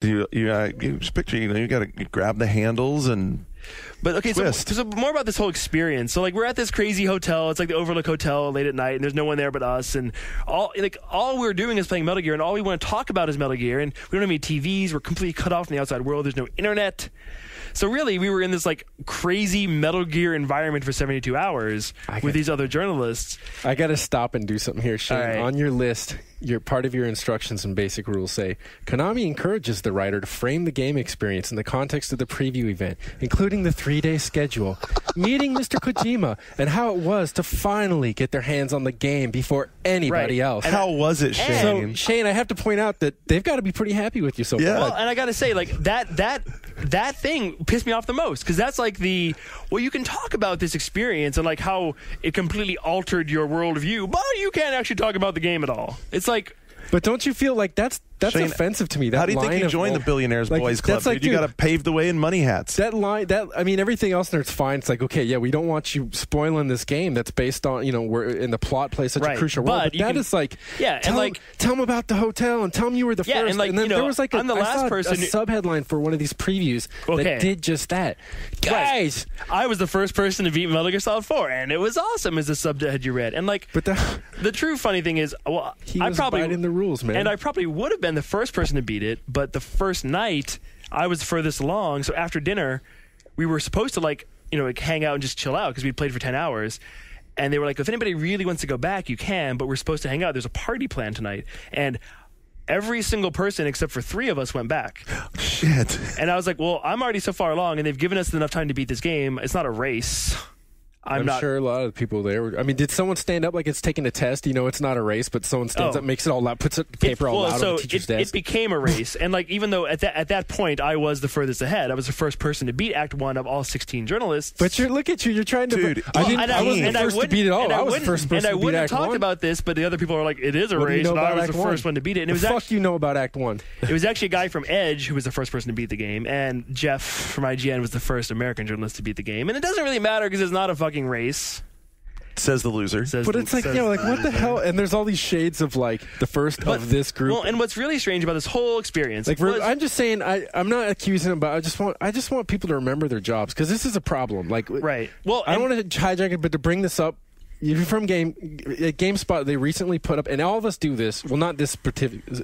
You just picture, you got to grab the handles and. But okay, twist. so more about this whole experience. So like we're at this crazy hotel. It's like the Overlook Hotel late at night, and there's no one there but us. And all we're doing is playing Metal Gear, and all we want to talk about is Metal Gear. And we don't have any TVs. We're completely cut off from the outside world. There's no internet. So really, we were in this like crazy Metal Gear environment for 72 hours with these other journalists. I got to stop and do something here, Shane. Right. On your list, part of your instructions and basic rules say, Konami encourages the writer to frame the game experience in the context of the preview event, including the 3-day schedule, meeting Mr. Kojima, and how it was to finally get their hands on the game before anybody else. How was it, Shane? So, Shane, I have to point out that they've got to be pretty happy with you so far. Well, and I got to say, like, that thing pissed me off the most, because that's like you can talk about this experience and like how it completely altered your worldview, but you can't actually talk about the game at all. It's like, but don't you feel like that's Shane, offensive to me? That how do you think line you joined the Billionaires Boys Club? Like, dude, you got to pave the way in money hats. That line, I mean, everything else there, it's fine. It's like, okay, yeah, we don't want you spoiling this game that's based on, where in the plot plays such a crucial role. But that is like, tell them about the hotel and tell them you were the first. And, like, and then there was like I'm the last person. A sub-headline for one of these previews that did just that. Guys! I was the first person to beat Metal Gear Solid 4, and it was awesome as the subhead you read. And like, but the true funny thing is, I probably biting the rules, man. And I probably would have been the first person to beat it, but the first night I was furthest along. So after dinner, we were supposed to like hang out and just chill out because we'd played for 10 hours. And they were like, if anybody really wants to go back, you can, but we're supposed to hang out. There's a party planned tonight. And every single person except for 3 of us went back. Shit. And I was like, well, I'm already so far along, and they've given us enough time to beat this game. It's not a race. I'm sure a lot of the people there. I mean, did someone stand up like it's taking a test? It's not a race, but someone stands up, makes it all loud, puts paper all loud on the teacher's desk. It became a race, and like even though at that point I was the furthest ahead, I was the first person to beat Act 1 of all 16 journalists. But look at you, you're trying to. Dude, I wasn't the first to beat it all. I was the first person to beat Act 1. And I wouldn't have talked about this, but the other people are like, it is a race, and I was the first one to beat it. And it was fuck you know about Act 1. It was actually a guy from Edge who was the first person to beat the game, and Jeff from IGN was the first American journalist to beat the game. And it doesn't really matter because it's not a fucking race. Says the loser. But it's like, what the hell? And there's all these shades of like the first of this group. Well, and what's really strange about this whole experience, like I'm just saying, I'm not accusing them, but I just want people to remember their jobs because this is a problem. Like, right? Well, I don't want to hijack it, but to bring this up. If you're from GameSpot, they recently put up, and all of us do this. Well, not this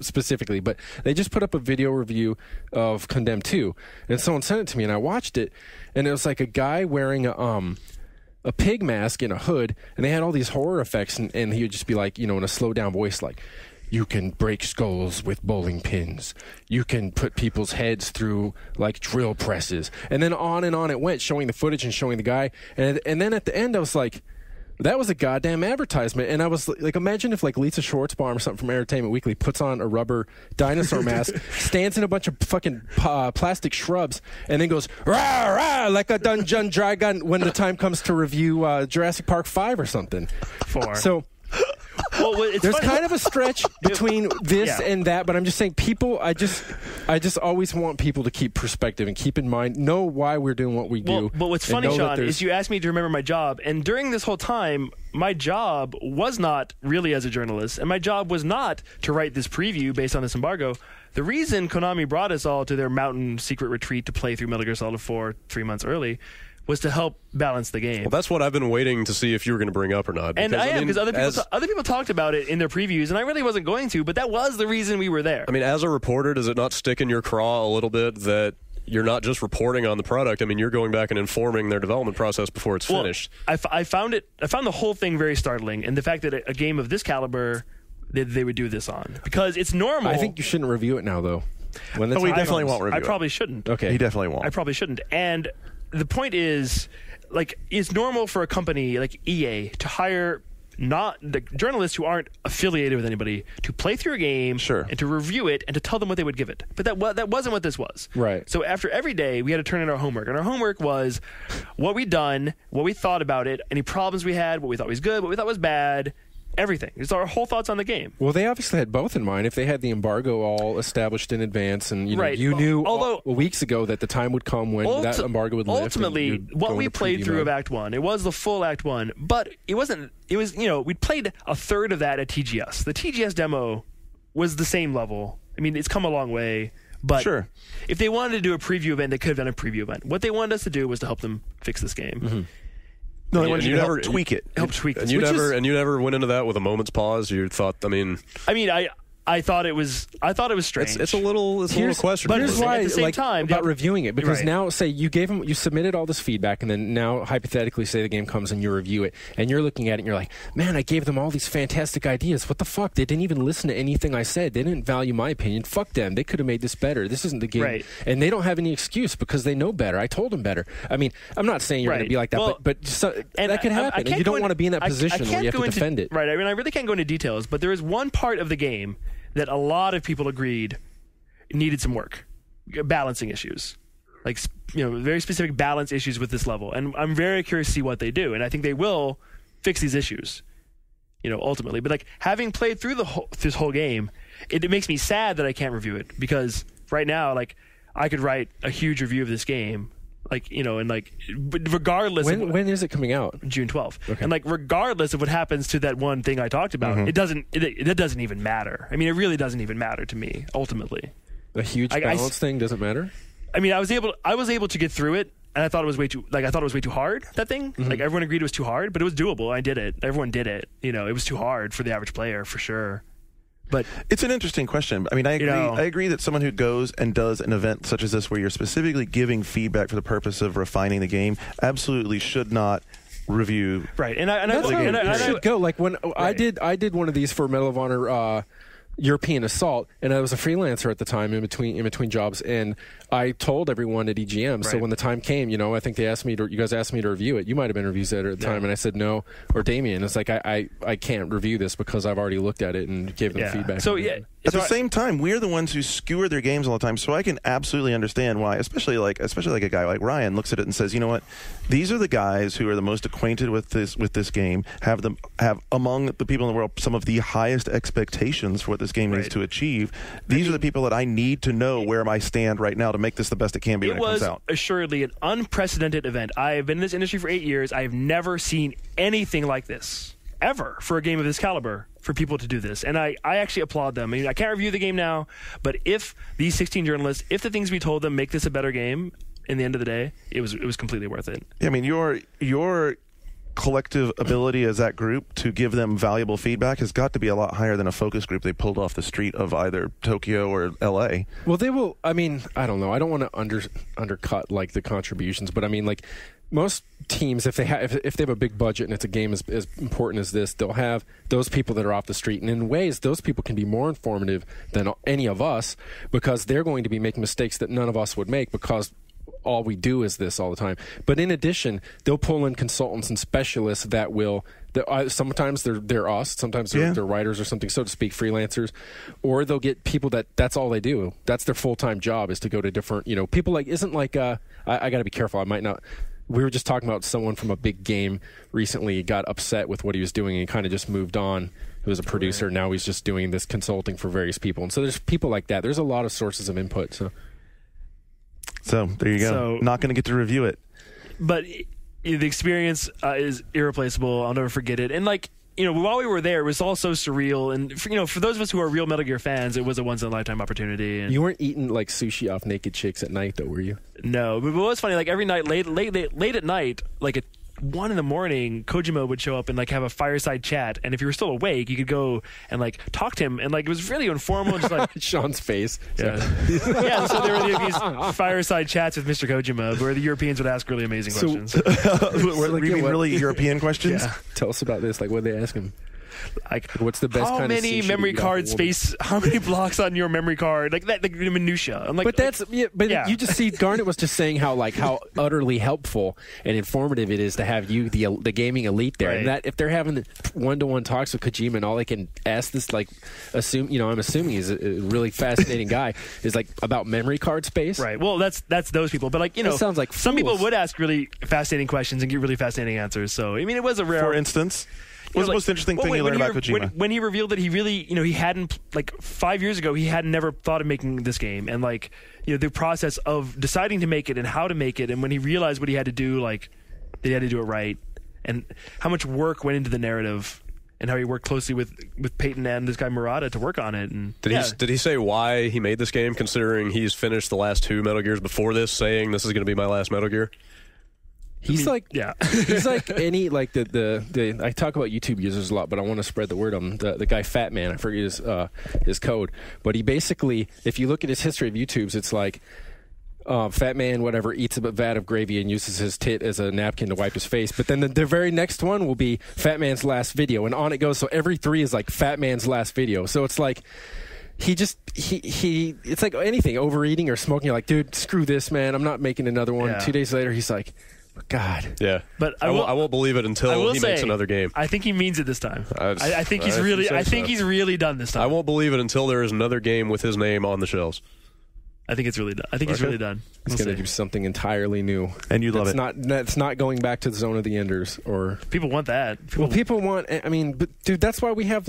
specifically, but they just put up a video review of Condemned 2, and someone sent it to me, and I watched it, and it was like a guy wearing a pig mask and a hood, and they had all these horror effects, and he would just be like, in a slow down voice, like, you can break skulls with bowling pins. You can put people's heads through like drill presses, and then on it went, showing the footage and showing the guy, and then at the end I was like, that was a goddamn advertisement. And I was like, imagine if like Lisa Schwartzbaum or something from Entertainment Weekly puts on a rubber dinosaur mask, stands in a bunch of fucking plastic shrubs, and then goes, rah, rah, like a Dungeon Dragon when the time comes to review Jurassic Park 5 or something. 4. So... Well, there's kind of a stretch between this and that, but I'm just saying, people, I just always want people to keep perspective and keep in mind, know why we're doing what we do. But what's funny, Sean, is you asked me to remember my job, and during this whole time, my job was not really as a journalist, and my job was not to write this preview based on this embargo. The reason Konami brought us all to their mountain secret retreat to play through Metal Gear Solid 4 3 months early was to help balance the game. Well, that's what I've been waiting to see if you were going to bring up or not. And I am, because other people talked about it in their previews, and I really wasn't going to, but that was the reason we were there. I mean, as a reporter, does it not stick in your craw a little bit that you're not just reporting on the product? I mean, you're going back and informing their development process before it's finished. I found the whole thing very startling, and the fact that a game of this caliber, they would do this on. Because it's normal. I think you shouldn't review it now, though. We definitely won't review it. I probably shouldn't. Okay. He definitely won't. I probably shouldn't. And the point is, like, it's normal for a company like EA to hire not the journalists who aren't affiliated with anybody to play through a game and to review it and to tell them what they would give it. But that wasn't what this was. Right. So after every day, we had to turn in our homework. And our homework was what we'd done, what we thought about it, any problems we had, what we thought was good, what we thought was bad, everything. It's our whole thoughts on the game. Well, they obviously had both in mind. If they had the embargo all established in advance, and you knew weeks ago that the time would come when that embargo would lift. Ultimately, what we played through of Act 1, it was the full Act 1, but it wasn't. It was, we'd played a third of that at TGS. The TGS demo was the same level. I mean, it's come a long way. But Sure. if they wanted to do a preview event, they could have done a preview event. What they wanted us to do was to help them fix this game. Mm-hmm. No, they And wanted you you to never- help tweak it. Help tweak And this. you which never is- and you never went into that with a moment's pause. You thought, I thought it was strange. it's a little questionable. but Here's at why, the same like, time, about the- reviewing it, because Right. now, say you submitted all this feedback, and then now hypothetically, say the game comes and you review it, and you're looking at it, and you're like, man, I gave them all these fantastic ideas. What the fuck? They didn't even listen to anything I said. They didn't value my opinion. Fuck them. They could have made this better. This isn't the game, Right. and they don't have any excuse because they know better. I told them better. I mean, I'm not saying you're going Right. to be like that, Well, but that could happen, and you don't want to be in that position where you have to defend it. Right. I mean, I really can't go into details, but there is one part of the game that a lot of people agreed needed some work, balancing issues, like very specific balance issues with this level, and I'm very curious to see what they do, and I think they will fix these issues, ultimately. But like having played through this whole game, it makes me sad that I can't review it, because right now, like, I could write a huge review of this game. Like, but regardless of When is it coming out? June 12th. Okay. And like, regardless of what happens to that one thing I talked about, it doesn't even matter. I mean, it really doesn't even matter to me, ultimately. A huge balance thing doesn't matter? I mean, I was able to get through it, and I thought it was way too hard, that thing. Like, everyone agreed it was too hard, but it was doable. I did it. Everyone did it. It was too hard for the average player, for sure. But It's an interesting question. I mean, I agree. I agree that someone who goes and does an event such as this, where you're specifically giving feedback for the purpose of refining the game, absolutely should not review. right, It should go. Like when I did one of these for Medal of Honor European Assault, and I was a freelancer at the time in between jobs, and I told everyone at EGM. So Right. when the time came, I think you guys asked me to review it. You might have been reviews at the time, and I said no, or Damien. It's like I can't review this because I've already looked at it and gave them feedback. So yeah. At the same time, we're the ones who skewer their games all the time, so I can absolutely understand why, especially like a guy like Ryan looks at it and says, you know what, these are the guys who are the most acquainted with this game, have among the people in the world some of the highest expectations for what this game needs to achieve. These are the people that I need to know where I stand right now to make this the best it can be when it comes out. It was assuredly an unprecedented event. I have been in this industry for 8 years. I have never seen anything like this, ever, for a game of this caliber, for people to do this. And I actually applaud them. I mean, I can't review the game now, but if these 16 journalists, if the things we told them make this a better game, in the end of the day, it was completely worth it. Yeah, I mean, your collective ability as that group to give them valuable feedback has got to be a lot higher than a focus group they pulled off the street of either Tokyo or LA. Well, they will. I mean, I don't know. I don't want to undercut like the contributions, but I mean, like most teams, if they have a big budget and it's a game as important as this, they'll have those people that are off the street, and in ways, those people can be more informative than any of us, because they're going to be making mistakes that none of us would make, because all we do is this all the time. But in addition, they'll pull in consultants and specialists that will. Sometimes they're us, sometimes they're writers or something, so to speak, freelancers, or they'll get people that's all they do. That's their full-time job, is to go to different, people like, isn't like, I got to be careful. I might not. We were just talking about someone from a big game recently got upset with what he was doing and kind of just moved on. He was a producer. Now he's just doing this consulting for various people. And so there's people like that. There's a lot of sources of input. So there you go. So, not going to get to review it. But the experience is irreplaceable. I'll never forget it. And like, while we were there, it was all so surreal. And for those of us who are real Metal Gear fans, it was a once in a lifetime opportunity. And you weren't eating like sushi off naked chicks at night, though, were you? No, but it was funny. Like every night, late at night, like at 1 a.m, Kojima would show up and like have a fireside chat. And if you were still awake, you could go and like talk to him. And like it was really informal, just like Sean's face. Yeah. Yeah. So there were these fireside chats with Mr. Kojima, where the Europeans would ask really amazing questions. Really European questions? Yeah. Tell us about this. Like, what did they ask him? Like, what's the best how kind of many sushi memory you got card for space? How many blocks on your memory card? Like that, the minutia. I'm like, but that's you just see. Garnet was just saying how utterly helpful and informative it is to have you, the gaming elite, there, and that if they're having one-to-one talks with Kojima and all they can ask this, like, I'm assuming he's a really fascinating guy, is like about memory card space. Right. Well, that's those people, but like that sounds like some people fools. would ask really fascinating questions and get really fascinating answers. So I mean, it was a rare. For instance. What's the most interesting thing you learned about Kojima? When he revealed that he really, he hadn't, like 5 years ago, he had never thought of making this game. And like, the process of deciding to make it and how to make it. And when he realized what he had to do, like, that he had to do it right. And how much work went into the narrative. and how he worked closely with Peyton and this guy Murata to work on it. And Did he say why he made this game, considering he's finished the last 2 Metal Gears before this, saying this is going to be my last Metal Gear? He's like he's like any like the I talk about YouTube users a lot, but I want to spread the word on the guy Fat Man. I forget his code, but he basically, if you look at his history of YouTubes, it's like Fat Man whatever eats a vat of gravy and uses his tit as a napkin to wipe his face. But then the very next one will be Fat Man's last video, and on it goes. So every 3 is like Fat Man's last video. So it's like. He it's like anything, overeating or smoking. You're like, dude, screw this, man. I'm not making another one. Yeah. 2 days later, he's like, God. Yeah. But I won't believe it until he makes another game. I think he means it this time. I think he's really done this time. I won't believe it until there is another game with his name on the shelves. I think it's really done. I think he's really done. He's going to do something entirely new, and you love it. It's not going back to the Zone of the Enders or people want that. People want. I mean, but dude, that's why we have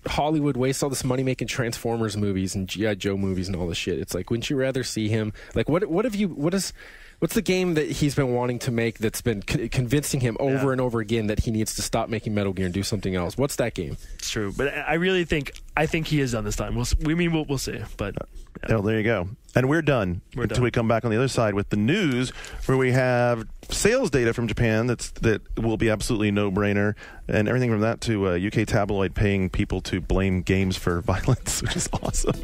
Hollywood waste all this money making Transformers movies and G.I. Joe movies and all this shit. It's like, wouldn't you rather see him? Like, what's the game that he's been wanting to make that's been convincing him over and over again that he needs to stop making Metal Gear and do something else? What's that game? It's true, but I think he is done this time. We'll see, but. Oh, there you go. And we're done until we come back on the other side with the news, where we have sales data from Japan that will be absolutely no-brainer, and everything from that to UK tabloid paying people to blame games for violence, which is awesome.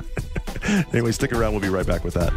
Anyway, stick around. We'll be right back with that.